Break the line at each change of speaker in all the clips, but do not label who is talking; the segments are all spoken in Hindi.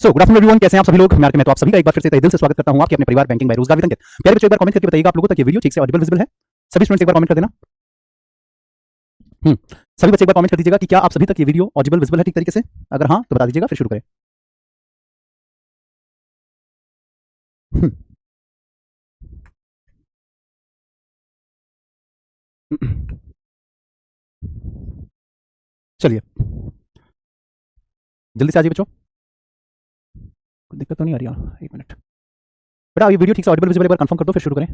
गुड आफ्टरनून एवरीवन, कैसे हैं आप सभी लोग। मैं तो आप सभी का एक बार फिर से तहे दिल से स्वागत करता हूं आपके अपने परिवार बैंकिंग बाय रोजगार वितरण के। प्यारे बच्चों, एक बार कमेंट करके बताइएगा आप लोगों तक ये वीडियो ठीक से ऑडिबल विजिबल है। सभी स्टूडेंट्स एक बार कमेंट कर देना। सभी बच्चे एक बार कमेंट कर दीजिएगा कि क्या आप सभी तक ये वीडियो ऑडिबल विजिबल है ठीक तरीके से। अगर हाँ तो बता दीजिएगा, फिर शुरू करें। चलिए जल्दी से आ जाइए बच्चों, कोई दिक्कत तो नहीं आ रही। एक मिनट बेटा, ये वीडियो ठीक से ऑडिबल विजिबल एक बार कंफर्म कर दो, फिर शुरू करें।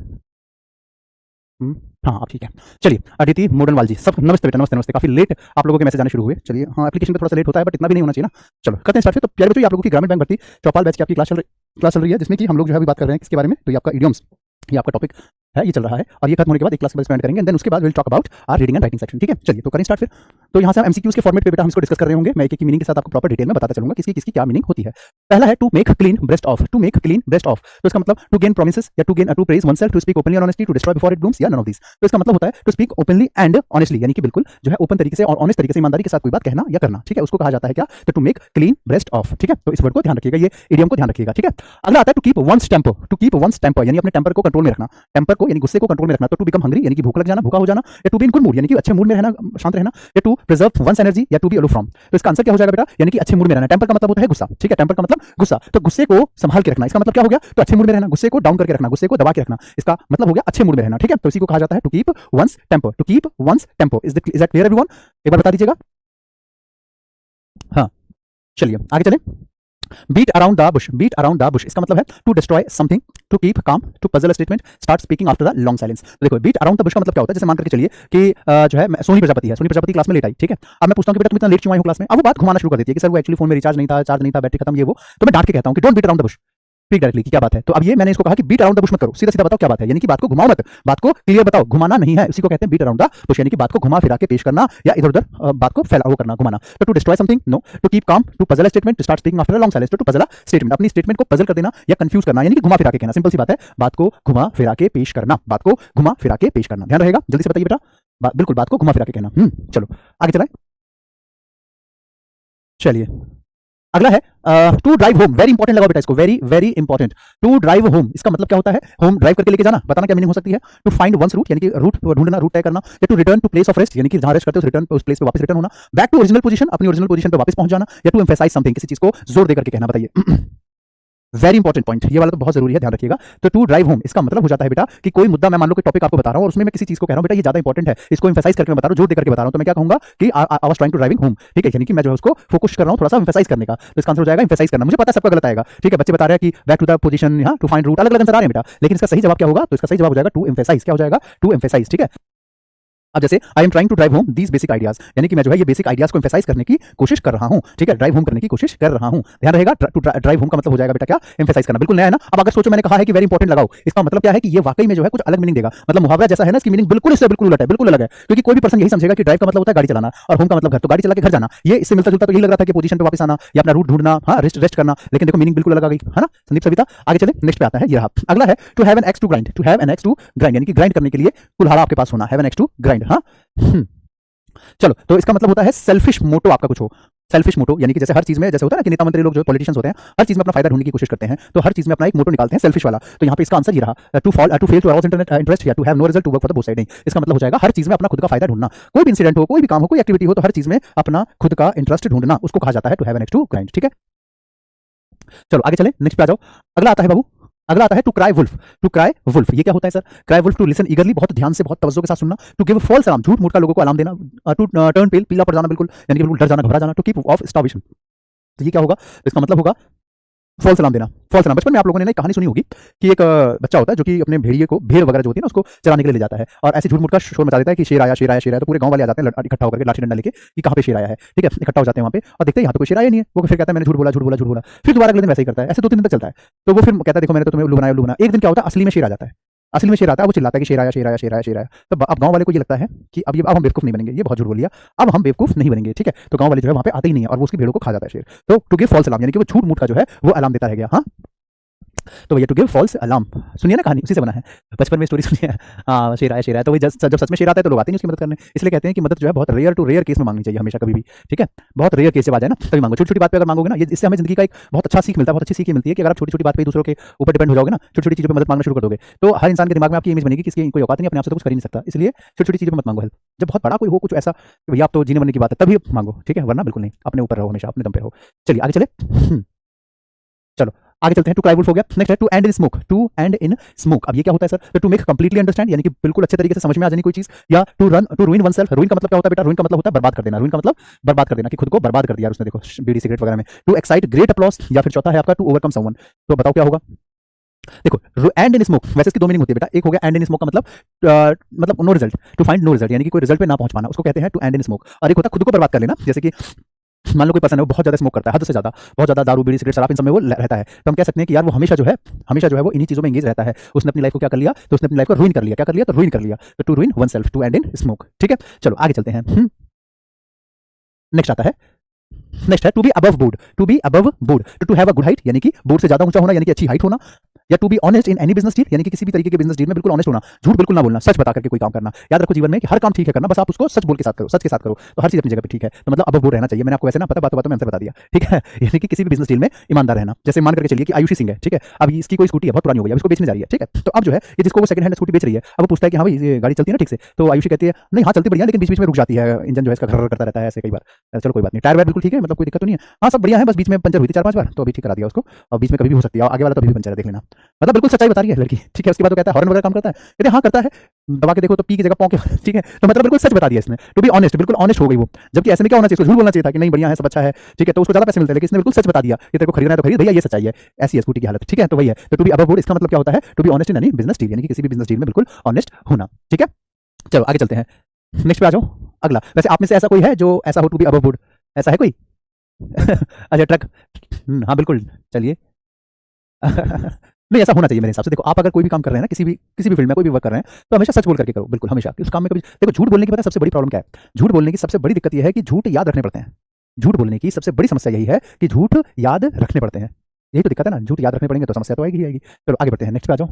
हाँ आप ठीक है। चलिए अदिति मोडनवाल जी, सब नमस्ते बेटा, नमस्ते नमस्ते। काफी लेट आप लोगों के मैसेज आने शुरू हुए। चलिए हाँ, एप्लीकेशन पे थोड़ा सा लेट होता है, बट इतना भी नहीं होना चाहिए ना। चलो करते हैं स्टार्ट। तो प्यारे बच्चों, आप लोगों की ग्रामीण बैंक भर्ती चौपाल बैच की आपकी क्लास चल रही है, जिसमें कि हम लोग जो है अभी बात कर रहे हैं किसके बारे में। तो ये आपका इडियम्स, ये आपका टॉपिक है, ये चल रहा है। और ये खत्म होने के बाद एक क्लास स्पेंड करेंगे, देन उसके बाद will talk about our reading and writing section. ठीक है, चलिए तो करें स्टार्ट फिर। तो यहाँ से हम एमसीक्यूज के फॉर्मेट पे बेटा हम इसको डिस्कस कर रहे होंगे। मैं एक एक की मीनिंग के साथ आपको प्रॉपर डिटेल में बताता चलूंगा किसकी किसकी क्या मीनिंग होती है। पहला है to make clean breast of. To make clean breast of, तो इसका मतलब टू गेन प्रोमिसेस या to praise oneself, to speak openly और honestly, to destroy before it blooms, या नन ऑफ दिस। तो इसका मतलब होता है to speak openly and honestly, यानी कि बिल्कुल जो है ओपन तरीके से और ऑनेस्ट तरीके से, ईमानदारी के साथ कोई बात कहना या करना। ठीक है, उसको कहा जाता है क्या, तो to make clean breast of. ठीक है, तो इस वर्ड को ध्यान रखिएगा, ये इडियम को ध्यान रखिएगा। ठीक है, अगला आता है to keep one's temper. To keep one's temper यानी अपने टेम्पर को कंट्रोल में रखना। टेम्पर को यानी गुस्से को कंट्रोल में रखना। तो टू बिकम हंग्री यानी कि भूख लग जाना, भूखा हो जाना, या to be in good mood यानी कि अच्छे मूड में रहना, शांत रहना, या टू प्रिजर्व वंस एनर्जी, या टू बी अलो फ्रॉम। तो इसका आंसर क्या हो जाएगा बेटा, यानी कि अच्छे मूड में रहना। टेम्पर का मतलब होता है गुस्सा। ठीक है, टेम्पर का मतलब गुस्सा, तो गुस्से को संभाल के रखना। इसका मतलब क्या हो गया, तो अच्छे मूड में रहना, गुस्से को डाउन करके रखना, गुस्से को दबा के रखना। इसका मतलब हो गया अच्छे मूड में रहना। ठीक है, तो इसी को कहा जाता है to keep one's temper. To keep one's temper, is that clear everyone? एक बार बता दीजिएगा। हाँ चलिए आगे चलें। Beat around the bush. Beat around the bush, इसका मतलब है to destroy something, to keep calm, to puzzle a statement, start speaking after the long silence. तो देखो बीट अराउंड द बुश का मतलब क्या होता है, जैसे मान करके चलिए कि जो है सोनी प्रजापति है, सोनी प्रजापति क्लास में लेट आई। ठीक है, अब मैं पूछता हूं कि बेटा तुम इतना लेट क्यों आई हो क्लास में। अब वो बात घुमाना शुरू कर देती है कि सर वो एक्चुअली फोन में रिचार्ज नहीं था, चार्ज नहीं था, बैटरी खत्म, ये वो। तो मैं डांट के कहता हूं कि don't beat around the bush, speak directly कि क्या बात है। तो अब ये मैंने इसको कहा कि बीट अराउंड द बुश मत करो, सीधा सीधा बताओ क्या बात है, यानी कि बात को घुमाओ मत, बात को क्लियर बताओ, घुमाना नहीं है। इसी को कहते हैं बीट अराउंड द बुश, यानी कि बात को घुमा फिरा के पेश करना या इधर उधर बात को फैला वो करना, घुमाना। तो to destroy something no, to keep calm, to puzzle a statement, to start speaking after a long silence, to puzzle a statement, अपनी स्टेटमेंट को पजल कर देना या कंफ्यूज करना, यानी कि घुमा फिरा के कहना। सिंपल सी बात है, बात को घुमा फिरा के पेश करना, बात को घुमा फिरा के पेश करना। ध्यान रहेगा, जल्दी से बताइए बेटा। बिल्कुल बात को घुमा फिरा के कहना। चलो आगे चलाएं। चलिए अगला है to drive home. Very important लगाओ बेटा इसको, very very important. To drive home, इसका मतलब क्या होता है, होम ड्राइव करके लेके जाना, बताना क्या मीनिंग हो सकती है। टू फाइंड वंस रूट, यानी कि रूट ढूंढना, रूट तय करना, या to return to place of rest, यानी कि जहां रेस्ट करते हो रिटर्न उस प्लेस पे वापस रिटर्न होना। बैक टू ओरिजिनल पोजीशन, अपनी ओरिजिनल पोजीशन पे वापस पहुंच जाना, या टू एम्फेसाइज समथिंग, किसी चीज को जोर देकर के कहना। बताइए वेरी इंपॉर्टेंट पॉइंट, ये वाला तो बहुत जरूरी है, ध्यान रखिएगा। तो टू ड्राइव होम इसका मतलब हो जाता है बेटा कि कोई मुद्दा, मैं मान लो कि टॉपिक आपको बता रहा हूं और उसमें मैं किसी चीज को कह रहा हूं बेटा ये ज्यादा इंपॉर्टेंट है, इसको एम्फेसाइज करके मैं बता रहा हूं, जोर देकर के बता रहा हूं, तो मैं क्या कहूंगा कि I was trying to driving home. ठीक है, यानी कि मैं जो है उसको फोकस कर रहा हूं, थोड़ा सा एम्फेसाइज करने का। तो इसका आंसर हो जाएगा एम्फेसाइज करना। मुझे पता है सबका गलत आएगा। ठीक है, बच्चे बता रहे हैं कि बैक टू द पोजीशन, यहां टू फाइंड रूट, अलग अलग आंसर आ रहे हैं बेटा, लेकिन इसका सही जवाब क्या होगा, तो इसका सही जवाब हो जाएगा टू एम्फेसाइज। क्या हो जाएगा, टू एम्फेसाइज। ठीक है, अब जैसे I am trying to drive home these basic ideas, यानी कि मैं जो है ये बेसिक आइडियाज को एम्फेसाइज करने की कोशिश कर रहा हूं। ठीक है, ड्राइव होम करने की कोशिश कर रहा हूं। ध्यान रहेगा, टू ड्राइव होम का मतलब हो जाएगा बेटा क्या, एम्फेसाइज करना। बिल्कुल नया है ना। अब अगर सोचो मैंने कहा है कि वेरी इंपॉर्टेंट लगाओ, इसका मतलब क्या है कि ये वाकई में जो है कुछ अलग मीनिंग देगा। मतलब मुहावरा जैसा है ना, इसकी मीनिंग बिल्कुल इससे बिल्कुल उलट है, बिल्कुल अलग है। क्योंकि कोई भी पर्सन यही समझेगा कि ड्राइव का मतलब होता है गाड़ी चलाना और होम का मतलब घर, तो गाड़ी चला के घर जाना। ये इससे मिलता जुलता तो यही लग रहा था कि पोजीशन पे वापस आना या अपना रूट ढूंढना, हाँ रेस्ट करना, लेकिन देखो मीनिंग बिल्कुल अलग आ गई है ना संदीप सविता। आगे चले, नेक्स्ट पे आता है ये रहा। अगला है to have an axe to grind. To have an axe to grind, यानी कि ग्राइंड करने के लिए कुल्हाड़ा आपके पास होना, have an axe to grind. हाँ चलो, तो इसका मतलब होता है सेल्फिश मोटो आपका कुछ हो। सेल्फिश मोटो यानी कि जैसे हर चीज में जैसे होता है ना कि नेता मंत्री लोग जो पॉलिटिशियंस होते हैं हर चीज में अपना फायदा ढूंढने की कोशिश करते हैं, तो हर चीज में अपना एक मोटो निकालते हैं सेल्फिश वाला। तो यहाँ पे इसका आंसर ये रहा, to fail to arouse interest या to have no result to work for the both side. नहीं, इसका मतलब हो जाएगा हर चीज में अपना खुद का फायदा ढूंढना। कोई भी इंसिडेंट हो, कोई भी काम हो, कोई एक्टिविटी हो, तो हर चीज में अपना खुद का इंटरेस्ट ढूंढना, उसको कहा जाता है to have an axe to grind. ठीक है, चलो आगे चले, नेक्स्ट पे आ जाओ। अगला आता है बाबू, अगला आता है to cry wolf. To cry wolf ये क्या होता है sir? Cry wolf to listen eagerly, बहुत ध्यान से बहुत तवज्जो के साथ सुनना। टू गिव फॉल्स अलार्म, झूठ मूठ का लोगों को अलार्म देना। टू टर्न पेल, पीला पड़ जाना बिल्कुल, यानी कि बिल्कुल डर जाना, घबरा जाना। टू कीप ऑफ स्टार्वेशन, तो ये क्या होगा, इसका मतलब होगा फॉल्स अलार्म देना। फॉल्स अलार्म, बचपन में आप लोगों ने एक कहानी सुनी होगी कि एक बच्चा होता है जो कि अपने भेड़िए को, भेड़ वगैरह जो होती है ना, उसको चराने के लिए ले जाता है और ऐसे झूठ मूठ का शोर मचा देता है कि शेर आया शेर आया शेर आया। तो पूरे गांव वाले आ जाते हैं इकट्ठा होकर के लाठी डंडा लेके कि कहां पे शेर आया है। ठीक है, इकट्ठा हो जाते हैं वहां पे और देखते हैं यहाँ तो कोई शेर आया नहीं है। वो फिर कहता है मैंने झूठ बोला झूठ बोला झूठ बोला। फिर दोबारा अगले दिन वैसे ही करता है, ऐसे 2-3 दिन तक चलता है। तो वो फिर कहता है देखो मैंने तो तुम्हें उल्लू बनाया उल्लू बनाया। एक दिन क्या होता है, असली में शेर आ जाता है। असली में शेर आता है, वो चिल्लाता है कि शेर आया शेर आया शेर आया शेर आया। तो अब गांव वाले को ये लगता है कि अब हम बेवकूफ नहीं बनेंगे, ये बहुत झूठ बोल लिया, अब हम बेवकूफ नहीं बनेंगे। ठीक है, तो गांव वाले जो है वहां पे आते ही नहीं है और वो उसकी भेड़ों को खा जाता है शेर। तो टू गिव फॉल्स अलार्म, यानी कि वो झूठ मूठ का जो है वो अलार्म देता रह गया। हाँ तो भैया टू गिव फॉल्स अलार्म, सुनिए ना कहानी, उसी से बना है, बचपन में स्टोरी सुनी है। शेर आया शेर आया, तो वही जब सच में शेर आता है तो लोग आते नहीं उसकी मदद करने, इसलिए कहते हैं कि मदद जो है बहुत रेयर टू रेयर केस में मांगनी चाहिए हमेशा कभी भी, ठीक है, बहुत रेयर केस जब आ जाए ना तभी मांगो, छोटी छोटी बात पे अगर मांगोगे ना, ये इससे हमें जिंदगी का एक बहुत अच्छा सीख मिलता है, बहुत अच्छी सीख मिलती है कि अगर आप छोटी छोटी बात पे दूसरों के ऊपर डिपेंड हो जाओगे ना, छोटी छोटी चीज़ों पर मदद मांगना शुरू कर दोगे, तो हर इंसान के दिमाग में आपकी इमेज बनेगी कि इसकी कोई औकात नहीं, अपने आप से तो कुछ कर ही नहीं सकता, इसलिए छोटी छोटी चीज़ों पर मत मांगो हेल्प। जब बहुत बड़ा कोई हो कुछ ऐसा कि भैया आप तो जीने बनने की बात है तभी मांगो, ठीक है, वरना बिल्कुल नहीं, अपने ऊपर रहो, हमेशा अपने दम पे रहो। चलिए आगे चले। चलो आगे चलते हैं। टू क्राई वुल्फ हो गया, नेक्स्ट है to end in smoke, to end in smoke. अब ये क्या होता है सर? तो टू मेक कंप्लीटली अंडरस्टैंड, यानी कि बिल्कुल अच्छे तरीके से समझ में आ जानी कोई चीज, या to run to ruin oneself. Ruin का मतलब क्या होता है बेटा? रुइन का मतलब होता है बर्बाद कर देना, रुइन का मतलब बर्बाद कर देना, कि खुद को बर्बाद कर दिया उसने, देखो बीड़ी सिगरेट वगैरह में। टू एक्साइट ग्रेट अपलॉस, या फिर चौथा है आपका टू ओवरकम समवन। तो बताओ क्या होगा? देखो एंड इन स्मोक, वैसे इसकी दो मीनिंग होती है बेटा। एक हो गया एंड इन स्मोक का मतलब no result, to find no result, यानी कि कोई रिजल्ट पे ना पहुंच पाना, उसको कहते हैं टू एंड इन स्मोक। और एक होता है खुद को बर्बाद कर लेना, जैसे कि मान लो कोई पर्सन है वो बहुत ज्यादा स्मोक करता है, हद से ज्यादा, बहुत ज्यादा दारू बीड़ी सिगरेट शराब इन सब में वो रहता है, तो हम कह सकते हैं कि यार वो हमेशा जो है वो इन्हीं चीजों में एंगेज रहता है। उसने अपनी लाइफ को क्या कर लिया? तो उसने अपनी लाइफ को रुइन कर लिया। क्या कर लिया? तो रुइन कर लिया। तो to ruin oneself, to end in smoke, ठीक है। चलो आगे चलते हैं। नेक्स्ट आता है, नेक्स्ट है to be above board, to be above board, to have a good height, यानी कि बोर्ड से ज्यादा ऊंचा होना, यानी कि अच्छी हाइट होना, या to be honest in any business deal, यानी कि किसी भी तरीके के बिजनेस डील में बिल्कुल ऑनेस्ट होना, झूठ बिल्कुल ना बोलना, सच बता करके कोई काम करना। याद रखो जीवन में कि हर काम ठीक है करना, बस आप उसको सच बोल के साथ करो, सच के साथ करो, तो हर चीज अपनी जगह पे ठीक है। तो मतलब अबव बोर्ड रहना चाहिए। मैंने आपको वैसे ना पता बातों बातों में आंसर बता दिया, ठीक है। यानी कि किसी भी बिजनेस डील में ईमानदार रहना। जैसे मान करके चलिए कि आयुषी सिंह है, ठीक है, अब इसकी कोई स्कूटी है बहुत पुरानी हो गई, अब इसको बेचने जा रही है, ठीक है। तो अब जो है ये जिसको वो सेकंड हैंड स्कूटी बेच रही है, अब वो पूछता है कि हाँ भाई ये गाड़ी चलती है ना ठीक से? तो आयुषी कहती है नहीं हाँ चलती बढ़िया, लेकिन बीच बीच में रुक जाती है, इंजन जो है इसका घर करता रहता है ऐसे कई बार। चलो कोई बात नहीं, टायर वायर बिल्कुल ठीक है, मतलब कोई दिक्कत तो नहीं है, हाँ सब बढ़िया है, बस बीच में पंचर हुई थी 4-5 बार, तो अभी ठीक करा दिया उसको, और बीच में कभी भी हो सकती है, आगे वाला तो अभी भी पंचर है, देख लेना। मतलब बिल्कुल सच्चाई बता रही है लड़की, ठीक है। उसके बाद वो कहता है हॉर्न वगैरह काम करता है? कहते हैं हाँ करता है, दबा के देखो तो पी की जगह पौ के, ठीक है। तो मतलब बिल्कुल सच बता दिया इसने, टू बी ऑनेस्ट, बिल्कुल ऑनेस्ट हो गई वो। जबकि ऐसे में क्या होना चाहिए? झूठ बोलना चाहिए था कि नहीं बढ़िया है सब अच्छा है, ठीक है, तो उसको ज्यादा पैसे मिलते हैं, लेकिन इसने बिल्कुल सच बता दिया कि तेरे को खरीदना है तो खरीद भैया, ये सच्चाई है, ऐसी है स्कूटी की हालत, ठीक है। तो वही है, तो टू बी अबव बोर्ड इसका मतलब क्या होता है? To be honest in any business deal, यानी कि किसी भी बिजनेस डील में बिल्कुल ऑनेस्ट होना, ठीक है। चलो आगे चलते हैं, नेक्स्ट पे आ जाओ। अगला, वैसे आप में से ऐसा कोई है जो ऐसा हो टू बी अबव बोर्ड? ऐसा है कोई? अच्छा ट्रक, हाँ बिल्कुल, चलिए। नहीं ऐसा होना चाहिए मेरे हिसाब से। देखो आप अगर कोई भी काम कर रहे हैं ना, किसी भी फील्ड में कोई भी वर्क कर रहे हैं, तो हमेशा सच बोल करके करो, बिल्कुल हमेशा। उस काम में कभी देखो झूठ बोलने की पता है सबसे बड़ी प्रॉब्लम क्या है? झूठ बोलने की सबसे बड़ी दिक्कत यह है कि झूठ याद रखने पड़ते हैं। झूठ बोलने की सबसे बड़ी समस्या यही है कि झूठ याद रखने पड़ते हैं, यही तो दिक्कत है ना। झूठ याद रखने पड़ेंगे तो समस्या तो आएगी ही आएगी। चलो आगे बढ़ते हैं, नेक्स्ट पे आ जाओ।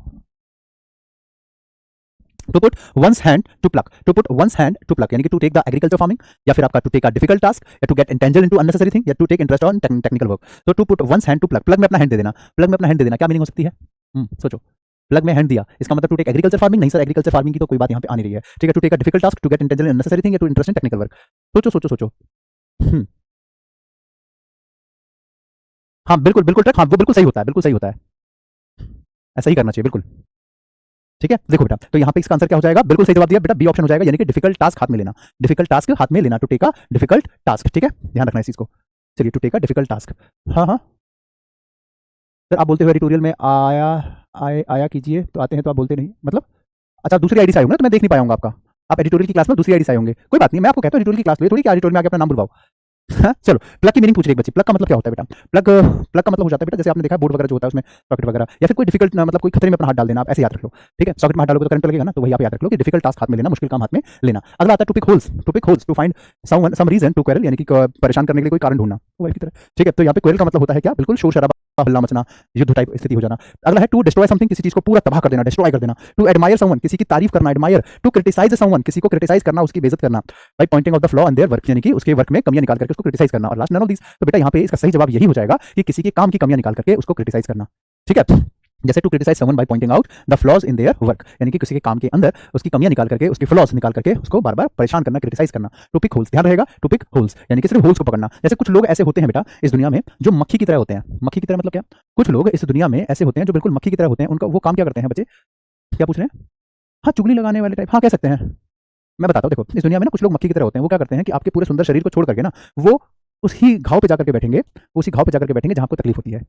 To put one's hand to pluck, to put one's hand to pluck, यानी कि to take the agriculture farming, या फिर आपका to take a difficult task, या to get entangle into unnecessary thing, या to take interest on technical work. तो to put one's hand to pluck, plug में अपना हैंड दे देना, प्लग में अपना हैंड दे देना क्या मीनिंग हो सकती है? सोचो, प्लग में हैंड दिया, इसका मतलब टू टेक एग्रीकल्चर फार्मिंग? नहीं सर, एग्रीकल्चर फार्मिंग की तो कोई बात यहाँ पे आ नहीं रही है, ठीक है। To take a difficult task, to get entangle in unnecessary thing, या to interest in technical work. सोचो सोचो सोचो। हाँ बिल्कुल बिल्कुल ट्रक, हाँ वो बिल्कुल सही होता है, बिल्कुल सही होता है, ऐसा ही करना चाहिए बिल्कुल, ठीक है। देखो बेटा, तो यहाँ पे इसका आंसर क्या हो जाएगा? बिल्कुल सही जवाब दिया बेटा, बी ऑप्शन हो जाएगा, यानी कि डिफिकल्ट टास्क हाथ में लेना, डिफिकल्ट टास्क हाथ में लेना, to take a difficult task, ठीक है, ध्यान रखना इस चीज को। चलिए to take a difficult task, हाँ हाँ सर आप बोलते हो एडिटोरियल में आया आया कीजिए, तो आते हैं तो आप बोलते नहीं, मतलब अच्छा दूसरी आईडी से आए होंगे ना, तो मैं देख नहीं पाया हूँ आपका, आप एडिटोरियल की क्लास में दूसरी आईडी से आए होंगे, कोई बात नहीं, मैं आपको कहता हूँ एडिटोरियल की क्लास लो, थोड़ी क्या एडिटोरियल में आके अपना नाम बुलवाओ। हाँ, चलो प्लग की मीनिंग पूछ रही है बच्ची, प्लग का मतलब क्या होता है बेटा? प्लग प्लग का मतलब हो जाता है बेटा, जैसे आपने देखा बोर्ड वगैरह जो होता है उसमें सॉकेट वगैरह, या फिर कोई डिफिकल्ट मतलब कोई खतरे में अपना हाथ डाल देना, आप ऐसे याद रख लो, ठीक है। सॉकेट में हाथ डालोगे तो करंट लगेगा ना, तो वही आप याद रख लो कि डिफिकल्ट टास्क हाथ में लेना, मुश्किल काम हाथ में लेना। अगला आता है to pick holes, to pick holes, to find someone some reason to quarrel, यानी कि परेशान करने के लिए कोई कारण ढूंढना, मोबाइल की तरह, ठीक है। तो यहाँ पे क्वेरल का मतलब होता है क्या? बिल्कुल शोर शराबा, हल्ला मचना, युद्ध टाइप स्थिति हो जाना। अगला है टू डिस्ट्रॉय समथिंग, किसी चीज को पूरा तबाह कर देना, डिस्ट्रॉय कर देना। टू एडमायर समवन, किसी की तारीफ करना, एडमायर। टू क्रिटिसाइज समवन, किसी को क्रिटिसाइज करना, उसकी बेइज्जत करना, by pointing out the flaw in their work, यानी कि उसके वर्क में कमियां निकाल करके उसको क्रिटिसाइज करना। और लास्ट नन ऑफ दिस, तो बेटा यहाँ पे इसका सही जवाब यही हो जाएगा कि किसी के काम की कमियां निकाल करके उसको क्रिटिसाइज करना, ठीक है। जैसे to criticise someone by pointing out the flaws in their work, यानी कि किसी के काम के अंदर उसकी कमियां निकाल करके, उसके फ्लॉज निकाल करके उसको बार बार परेशान करना, क्रिटिसाइज करना। टू पिक होल्स, ध्यान रहेगा, टू पिक होल्स यानी कि सिर्फ होल्स को पकड़ना। जैसे कुछ लोग ऐसे होते हैं बेटा इस दुनिया में जो मक्खी की तरह होते हैं, मक्खी की तरह मतलब क्या? कुछ लोग इस दुनिया में ऐसे होते हैं जो बिल्कुल मक्खी की तरह होते हैं, उनका वो काम क्या करते हैं बच्चे? क्या पूछ रहे हैं? हाँ चुगली लगाने वाले टाइप, हाँ कह सकते हैं। मैं बताता हूँ, देखो इस दुनिया में ना कुछ लोग मक्खी की तरह होते हैं, वो क्या करते हैं कि आपके पूरे सुंदर शरीर को छोड़ करके ना वो उसी घाव पे जाकर के बैठेंगे, उसी घाव पे जाकर के बैठेंगे जहाँ आपको तकलीफ होती है,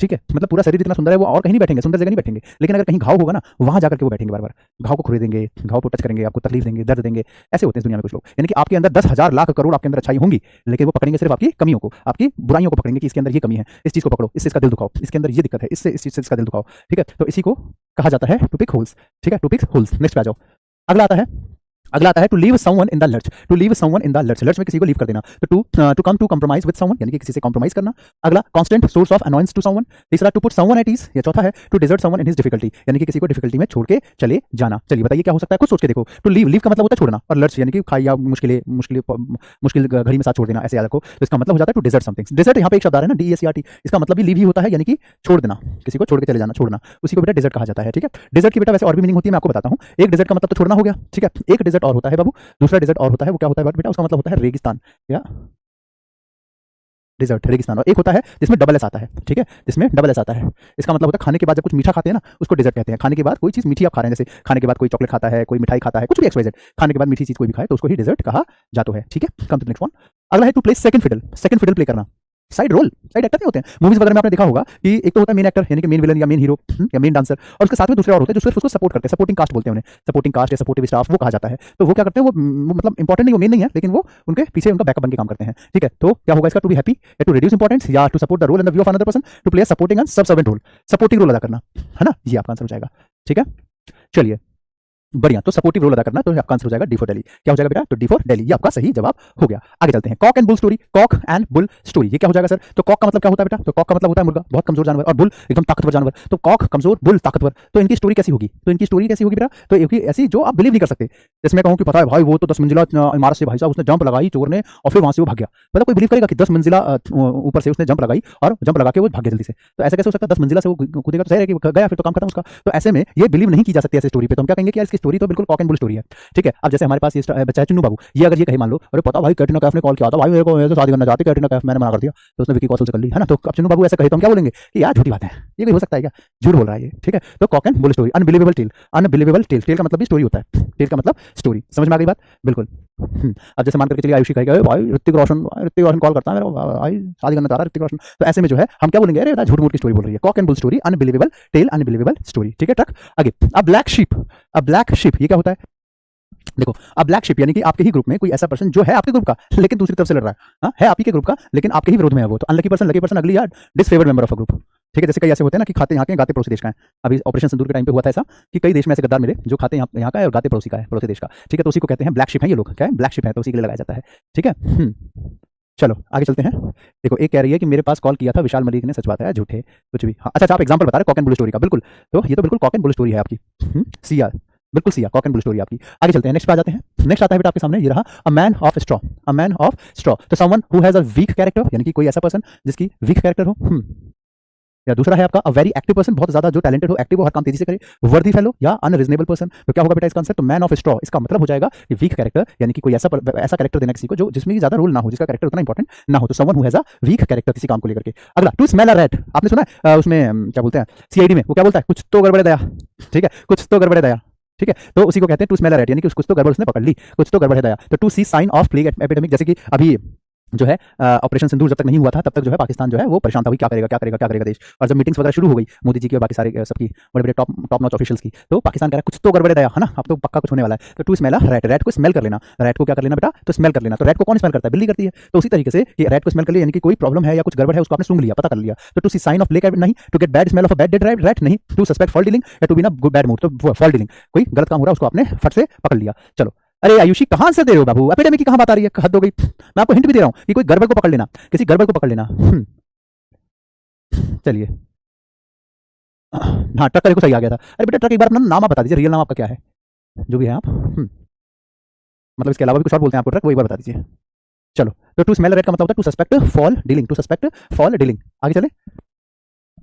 ठीक है। मतलब पूरा शरीर इतना सुंदर है वो और कहीं नहीं बैठेंगे, सुंदर जगह नहीं बैठेंगे, लेकिन अगर कहीं घाव होगा ना वहां जाकर के वो बैठेंगे, बार बार घाव को खुरेदेंगे, घाव को टच करेंगे, आपको तकलीफ देंगे, दर्द देंगे। ऐसे होते हैं इस दुनिया में कुछ लोग, यानी कि आपके अंदर 10,000 लाख करोड़ आपके अंदर अच्छाई होंगी, लेकिन वो पकड़ेंगे सिर्फ आपकी कमियों को, आपकी बुराइयों को पकड़ेंगे कि इसके अंदर ये कमी है, इस चीज को पकड़ो, इससे इसका दिल दुखाओ, इसके अंदर ये दिक्कत है, इससे इस चीज से इसका दिल दुखाओ, ठीक है। तो इसी को कहा जाता है टू पिक होल्स, ठीक है, टू पिक होल्स। नेक्स्ट पे आ जाओ। अगला आता है अगला आता है to leave someone in the lurch, to leave someone in the lurch, lurch में किसी को लीव कर देना। तो to come to compromise with someone यानी कि किसी से कॉम्प्रोमाइज करना। अगला constant source of annoyance to someone. तीसरा to put someone at ease, या चौथा है to desert someone in his difficulty यानी कि किसी को डिफिकल्टी में छोड़ के चले जाना। चलिए बताइए क्या हो सकता है, कुछ सोच के देखो। टू लीव, लीव का मतलब होता है छोड़ना, और लर्च यानी कि खाई या मुश्किल घड़ी में साथ छोड़ देना, ऐसे याद रखो। तो इसका मतलब हो जाता है टू डिजर्ट समथिंग। डिजर्ट यहाँ पे एक शब्द आ रहा है ना, DESERT, इसका मतलब भी लीव ही होता है यानी कि छोड़ देना, किसी को छोड़ के चले जाना, छोड़ना, उसी को बेटा डिजर्ट कहा जाता है। ठीक है, डिजर्ट की बेटा वैसे और भी मीनिंग होती है, मैं आपको बताता हूँ। एक डिजर्ट का मतलब तो छोड़ना हो गया, ठीक है। एक डिजर्ट और होता है बाबू, दूसरा डिजर्ट और होता है, वो क्या होता है बेटा, उसका मतलब होता है रेगिस्तान या डिजर्ट, रेगिस्तान। और एक होता है जिसमें डबल एस आता है, ठीक है, जिसमें डबल एस आता है, इसका मतलब होता है खाने के बाद जब कुछ मीठा खाते हैं ना, उसको डिजर्ट कहते हैं। खाने के बाद कोई चीज मीठी आप खा रहे हैं, जैसे खाने के बाद कोई चॉकलेट खाता है, कोई मिठाई खाता है, कुछ भी एक्सवाइजेड, खाने के बाद मीठी चीज कोई भी खाए तो उसको ही डिजर्ट कहा जाता है। ठीक है, कम टू नेक्स्ट वन। अगला है to play second fiddle, second fiddle play करना। साइड रोल, साइड एक्टर नहीं होते हैं मूवीज वगैरह में, आपने देखा होगा कि एक तो होता है मेन एक्टर यानी कि मेन विलन या मेन हीरो या मेन डांसर, और उसके साथ में दूसरे और होते हैं जो सिर्फ उसको सपोर्ट करते हैं, सपोर्टिंग कास्ट बोलते हैं उन्हें, सपोर्टिंग कास्ट या सपोर्टिव स्टाफ वो कहा जाता है। तो वो क्या करते हैं, वो मतलब इंपॉर्टेंट नहीं, वो मेन नहीं है, लेकिन वो उनके पीछे उनका बैकअप बन के काम करते हैं। ठीक है, तो क्या होगा इसका, टू बी हैप्पी या टू रिड्यूस इंपॉर्टेंस या to support the role in the view of another person, to play supporting and subservient role, supporting role अदा करना, है ना, ये आपका आंसर हो जाएगा। ठीक है, चलिए बढ़िया, तो सपोर्टिव रोल अदा करना, तो आपका आंसर हो जाएगा डी फॉर दिल्ली। क्या हो जाएगा बेटा, तो डी फॉर दिल्ली, ये आपका सही जवाब हो गया। आगे चलते हैं, Kock and bull story, Kock and bull story, ये क्या हो जाएगा सर, तो कॉक का मतलब क्या होता है बेटा, तो कॉक का मतलब होता है मुर्गा, बहुत कमजोर जानवर, और बुल एकदम ताकतवर जानवर, तो कॉक कमजोर, बुल ताकतवर, तो इनकी स्टोरी कैसी होगी, तो इनकी स्टोरी कैसी होगी बेटा, तो ऐसी जो आप बिलीव नहीं कर सकते। जैसे मैं कहूँ कि पता है भाई वो तो 10 मंजिला इमारत से भाई साहब उसने जंप लगाई चोर ने, और फिर वहां से वो भाग गया, मतलब कोई बिलीव करेगा कि 10 मंजिला ऊपर से उसने जंप लगाई और जंप लगा के वो भाग गया जल्दी से, तो ऐसा कैसे हो सकता है, 10 मंजिला से वो कूदेगा तो सही है कि गया फिर तो काम खत्म उसका। तो ऐसे में ये बिलीव नहीं की जा सकती ऐसी स्टोरी पे, तो हम क्या कहेंगे कि यार इसकी स्टोरी तो बिल्कुल कॉक एंड बुल स्टोरी है। ठीक है, अब जैसे हमारे पास ये बच्चा है चुन्नू बाबू, ये अगर ये कहे मान लो, अरे पता भाई कैटरीना कैफ ने कॉल किया था भाई मेरे को, मैं तो शादी करना चाहती कैटरीना कैफ, मैंने मना कर दिया, तो उसने विकी कौशल से कर ली, है ना। तो अब चुन्नू बाबू ऐसा कहे तो हम क्या बोलेंगे कि यार झूठी बात है, ये भी हो सकता है क्या, झूठ बोल रहा है ये। ठीक है, तो cock and bull story, unbelievable tale, unbelievable tale, tale का मतलब भी स्टोरी होता है, टेल का मतलब स्टोरी, समझ में आ गई बात, बिल्कुल। अब जैसे मान करके चलिए आयुषी कहेगा भाई ऋतिक रोशन कॉल करता है मेरा भाई, शादी करना चाह रहा है ऋतिक रोशन, तो ऐसे में जो है हम क्या बोलेंगे, अरे झूठ मूठ की स्टोरी बोल रही है, cock and bull story, unbelievable tale, unbelievable story. ठीक है, ट्रक आगे। अब ब्लैक शीप, अब ब्लैक शीप ये क्या होता है, देखो अब ब्लैक शिप यानी कि आपके ही ग्रुप में कोई ऐसा पर्सन जो है आपके ग्रुप का लेकिन दूसरी तरफ से लड़ रहा है, हाँ है आप ही के ग्रुप का लेकिन आपके ही विरोध में है वो, तो अनलकी पर्सन, लकी पर्सन, अगली यार डिसफेवर्ड मेंबर ऑफ अ ग्रुप। ठीक है, जैसे कई ऐसे होते हैं ना कि खाते यहाँ के गाते पड़ोसी देश का है। अभी ऑपरेशन सिंदूर के टाइम पे हुआ था ऐसा कि कई देश में ऐसे गद्दार मिले जो खाते यहाँ का है और गाते पड़ोसी का है, पड़ोसी देश का। ठीक है, तो उसी को कहते हैं ब्लैक शिप है, ये लोग क्या है ब्लैक शिप है, तो उसी के लिए लगाया जाता है। ठीक है, चलो आगे चलते हैं। देखो एक कह रही है कि मेरे पास कॉल किया था विशाल मलिक ने, सच बात है झूठे कुछ भी। हाँ अच्छा, आप एग्जांपल बता रहे कॉक एंड बुल स्टोरी का, बिल्कुल, तो ये तो बिल्कुल कॉक एंड बुल स्टोरी है आपकी, सिया, बिल्कुल Siya, Kock and bull story आपकी। आगे चलते हैं, नेक्स्ट पे आ जाते हैं। नेक्स्ट आता है बेटा आपके सामने, ये रहा a man of straw, a man of straw, तो someone who has a weak character यानी कि कोई ऐसा पर्सन जिसकी वीक कैरेक्टर हो। या दूसरा है आपका अ वेरी एक्टिव पर्सन, बहुत ज्यादा जो टैलेंटेड हो, एक्टिव हो, हर काम तेजी से करे। वर्दी फेलो या अनरीजनेबल पर्सन, तो क्या होगा बेटा इसका आंसर, तो मैन ऑफ स्ट्रॉ, इसका मतलब हो जाएगा कि वीक कैरेक्टर यानी कि कोई ऐसा कैरेक्टर देना किसी को जो जिसमें ज्यादा रोल ना हो, जिसका कैरेक्टर उतना इंपॉर्टेंट ना हो, तो someone who has a weak character किसी काम को लेकर के। अगला टू स्मेल अ रैट, आपने सुना है उसमें क्या बोलते हैं सीआईडी में, वो क्या बोलता है, कुछ तो गड़बड़ है दया। ठीक है, कुछ तो गड़बड़ है दया। ठीक है, तो उसी को कहते हैं टू स्मेल अ रैट यानी कि कुछ तो गड़बड़ उसने पकड़ ली, कुछ तो गड़बड़ है दया। तो to see sign of plague epidemic, जैसे कि अभी जो है ऑपरेशन सिंदूर जब तक नहीं हुआ था तब तक जो है पाकिस्तान जो है वो परेशान था, क्या करेगा क्या करेगा क्या करेगा देश। और जब मीटिंग्स वगैरह शुरू हो गई मोदी जी की और बाकी सारे सबकी बड़े बड़े टॉप नॉच ऑफिशियल्स की, तो पाकिस्तान कह रहा है कुछ तो गड़बड़ दया, है ना, अब तो पक्का कुछ होने वाला है। तो टू स्मेल रैट, रैट को स्मेल कर लेना, रैट को क्या कर लेना बेटा, तो स्मेल कर लेना। तो रैट को कौन स्मेल करता है, बिल्ली करती है, तो उसी तरीके से कि रैट को स्मेल कर लिया यानी कि कोई प्रॉब्लम है या कुछ गड़बड़ है उसको आपने सूंघ लिया, पता कर लिया। तो to see sign of plague नहीं, to get bad smell of a bad dead rat नहीं, टू सस्पेक्ट फॉल डीलिंग या to be in a bad mood, तो फॉल डीलिंग कोई गलत काम हो रहा है उसको आपने फट से पकड़ लिया। चलो, अरे आयुषी कहां से दे रहे हो बाबू, एपिडेमिक की कहां बात आ रही है, हद हो गई। मैं आपको हिंट भी दे रहा हूं कि कोई गड़बड़ को पकड़ लेना, किसी गड़बड़ को पकड़ लेना। चलिए हाँ, ट्रक को सही आ गया था। अरे बेटा ट्रक एक बार अपना नाम आप बता दीजिए, रियल नाम आपका क्या है, जो भी है आप, मतलब इसके अलावा भी कुछ और बोलते हैं आपको ट्रक, वो एक बार बता दीजिए। चलो, तो टू स्मेल रेड का मतलब होता है to suspect foul dealing, to suspect foul dealing. आगे चले,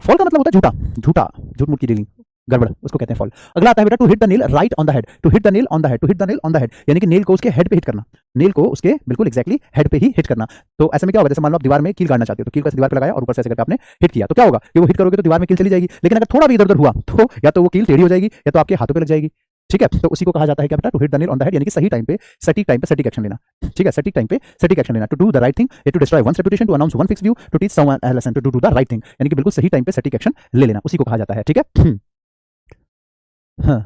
फॉल का मतलब होता है झूठा, झूठा झूठ मूठ की डीलिंग, गड़बड़, उसको कहते हैं फॉल। अगला आता है बेटा to hit the nail right on the head, to hit the nail on the head, to hit the nail on the head यानी कि नेल को उसके हेड पे हिट करना, नेल को उसके बिल्कुल एक्जैक्टली हेड पे ही हिट करना। तो ऐसे में क्या होगा, जैसे मान लो आप दीवार में कील गाड़ना चाहते हो, तो कील को दीवार पे लगाया और ऊपर से ऐसे करके आपने हिट किया, तो क्या होगा कि वो हिट करोगे तो दीवार में कील चली जाएगी, लेकिन अगर थोड़ा भी इधर उधर हुआ तो या तो वो कील टेढ़ी हो जाएगी या तो आपके हाथों पे लग जाएगी। ठीक है, तो उसी को कहा जाता है क्या बेटा, to hit the nail on the head यानी कि सही टाइम पे सटीक टाइम पे सटीक एक्शन लेना। ठीक है, सटीक टाइम पे सटीक एक्शन लेना। To do the right thing, to destroy one's reputation, to announce one fix view, to teach someone a lesson, to do the right thing यानी कि बिल्कुल सही टाइम पे सटीक एक्शन ले लेना, उसी को कहा जाता है। ठीक है, हाँ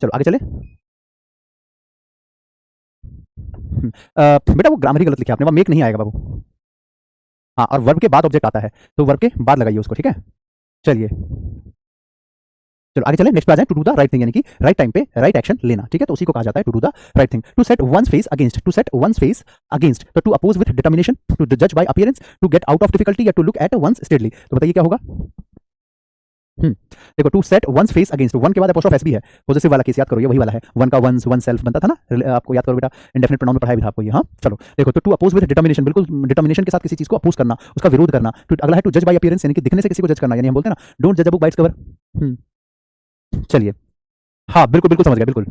चलो आगे चले। बेटा वो ग्रामर ही गलत लिखा आपने, वहाँ मेक नहीं आएगा बाबू। हाँ, और वर्ब के बाद ऑब्जेक्ट आता है, तो वर्ब के बाद लगाइए उसको। ठीक है, चलिए चलो आगे चले, नेक्स्ट पे आ जाए, to do the right thing, यानी कि राइट टाइम पे राइट एक्शन लेना, ठीक है, तो उसी को कहा जाता है to do the right thing. To set one's face against, to set one's face against, तो to oppose with determination, to जज by appearance, to get out of difficulty, या to look at one's steadily. तो बताइए क्या होगा। देखो, to set one's face against, one के बाद एपोस्ट्रोफ एस भी है, पॉजिटिव वाला केस याद करो, ये वही वाला है, वन का वंस, वन सेल्फ बनता था ना, आपको याद करो बेटा, इंडेफिनिट प्रोनाउन में पढ़ाया भी था आपको ये। हाँ चलो देखो, तो टू अपोज विद डिटर्मिनेशन, बिल्कुल डिटर्मिनेशन के साथ किसी चीज को अपोज करना, उसका विरोध करना। तो अगला है टू जज बाय अपीयरेंस, यानी कि दिखने से किसी को जज करना, यानी हम बोलते हैं ना डोंट जज a book by its cover. चलिए, हाँ बिल्कुल बिल्कुल समझ गया, बिल्कुल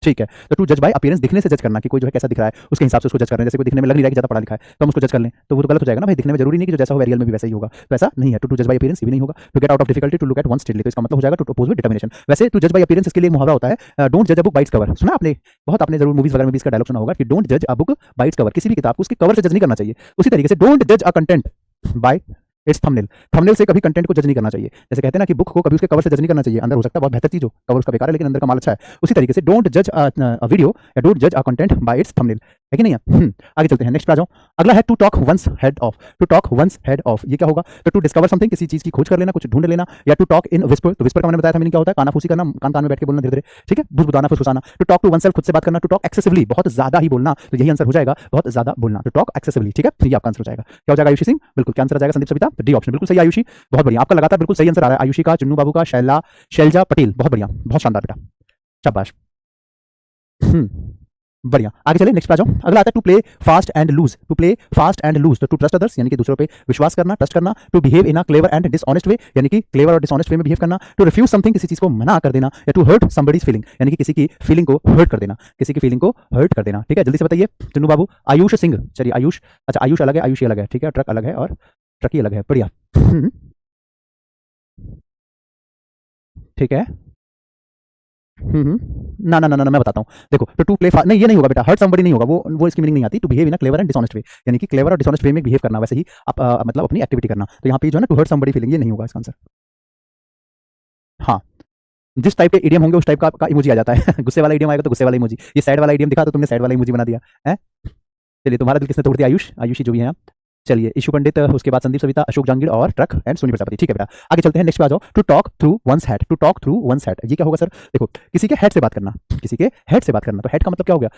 ठीक है। तो टू जज बाय अपीयरेंस, दिखने से जज करना कि कोई जो है कैसा दिख रहा है, उसके हिसाब से उसको जज कर रहे हैं। जैसे कोई दिखने में लग नहीं रहा है कि ज्यादा पढ़ा लिखा है, तो हम उसको जज कर लें, तो वो तो गलत हो जाएगा ना भाई। दिखने में जरूरी नहीं कि जो जैसा हो रियल में भी वैसा ही होगा, तो ऐसा नहीं है। टू जज बाय अपीयरेंस ये भी नहीं होगा। To get out of difficulty, to look at one steadily, तो इसका मतलब हो जाएगा टू अपोज विद डिटर्मिनेशन। वैसे टू जज बाय अपीयरेंस, इसके लिए एक मुहावरा होता है, डोंट जज a book by its cover. सुना आपने, बहुत आपने जरूर मूवीज वगैरह में भी इसका डायलॉग सुना होगा कि डोंट जज a book by its cover, किसी भी किताब को उसके कवर से जज नहीं करना चाहिए। उसी तरीके से डोंट जज a content bye it's thumbnail, thumbnail से कभी कंटेंट को जज नहीं करना चाहिए। जैसे कहते हैं ना कि बुक को कभी उसके कवर से जज नहीं करना चाहिए, अंदर हो सकता है बहुत बेहतर चीज हो, कवर उसका बेकार है लेकिन अंदर का माल अच्छा है। उसी तरीके से डोंट जज अ वीडियो या डोंट जज a content bye it's thumbnail, है कि नहीं है। आगे चलते हैं, नेक्स्ट पे आ जाओ। अगला है to talk one's head off, to talk one's head off, ये क्या होगा। तो टू डिस्कवर समथिंग, किसी चीज की खोज कर लेना, कुछ ढूंढ लेना, या टू टॉक इन विस्पर, तो विस्पर का मैंने बताया था मीनिंग क्या होता है, कानाफूसी करना, कान कान में बैठ के बोलना धीरे धीरे, ठीक है, बुझबुझाना, फुसफुसाना। टू टॉक टू वनसेल्फ, खुद से बात करना। टू टॉक एक्सेसिवली, बहुत ज्यादा ही बोलना, तो यही आंसर हो जाएगा, बहुत ज्यादा बोलना। टू टॉक एक्सेसिवली, ठीक है, ये आपका आंसर हो जाएगा। क्या हो जाएगा आयुषी सिंह, बिल्कुल क्या आंसर आ जाएगा संदीप सविता, डी ऑप्शन, बिल्कुल सही आयुषी, बहुत बढ़िया, आपका लगातार बिल्कुल सही आंसर आ रहा है। आयुषी का, चुन्नू बाबू का, शैलजा पटेल, बहुत बढ़िया, बहुत शानदार बेटा, शाबाश। बढ़िया, आगे चले, नेक्स्ट पे आ जाओ। अगला आता है to play fast and loose, to play fast and loose, तो टू ट्रस्ट अदर्स, यानी कि दूसरों पे विश्वास करना, ट्रस्ट करना। To behave in a clever and dishonest way, यानी कि क्लेवर और डिसऑनेस्ट वे में बिहेव करना। टू रिफ्यूज समथिंग, किसी चीज को मना कर देना, या टू हर्ट समबडीज फीलिंग, यानी कि किसी की फीलिंग को हर्ट कर देना, किसी की फीलिंग को हर्ट कर देना, ठीक है, जल्दी से बताइए चुन्नू बाबू। आयुष सिंह, चलिए आयुष, अच्छा आयुष अलग है, आयुषी अलग है, ठीक है, ट्रक अलग है और ट्रकी अलग है, बढ़िया, ठीक है। ना ना ना ना, मैं बताता हूँ, देखो, तो टू प्ले नहीं, ये नहीं होगा बेटा, हर्ट समबडी नहीं होगा, वो इसकी मीनिंग नहीं आती। To behave in a clever and dishonest way, यानी कि क्लेवर और डिसऑनेस्ट वे में बिहेव करना, वैसे ही मतलब अपनी एक्टिविटी करना। तो यहाँ पे जो है ना टू हर्ट समबडी फीलिंग, ये नहीं होगा इसका आंसर। हाँ, जिस टाइप के इडियम होंगे उस टाइप का इमोजी आ जाता है। गुस्से वाला इडियम आएगा तो गुस्से वाला इमोजी, ये सैड वाला इडियम दिखा तो तुमने सैड वाला इमोजी बना दिया है। चलिए, तुम्हारा दिल किसने तोड़ दिया, आयुष, आयुषी जो भी है आप। चलिए, ईशु पंडित, उसके बाद संदीप सविता, अशोक जहांगीर और ट्रक एंड सोनी प्रजापति, ठीक है बेटा, आगे चलते हैं, नेक्स्ट पे आ जाओ। To talk through one's head, to talk through one's head, ये क्या होगा सर। देखो, किसी के हेड से बात करना, किसी के हेड से बात करना, तो हेड का मतलब क्या हो गया,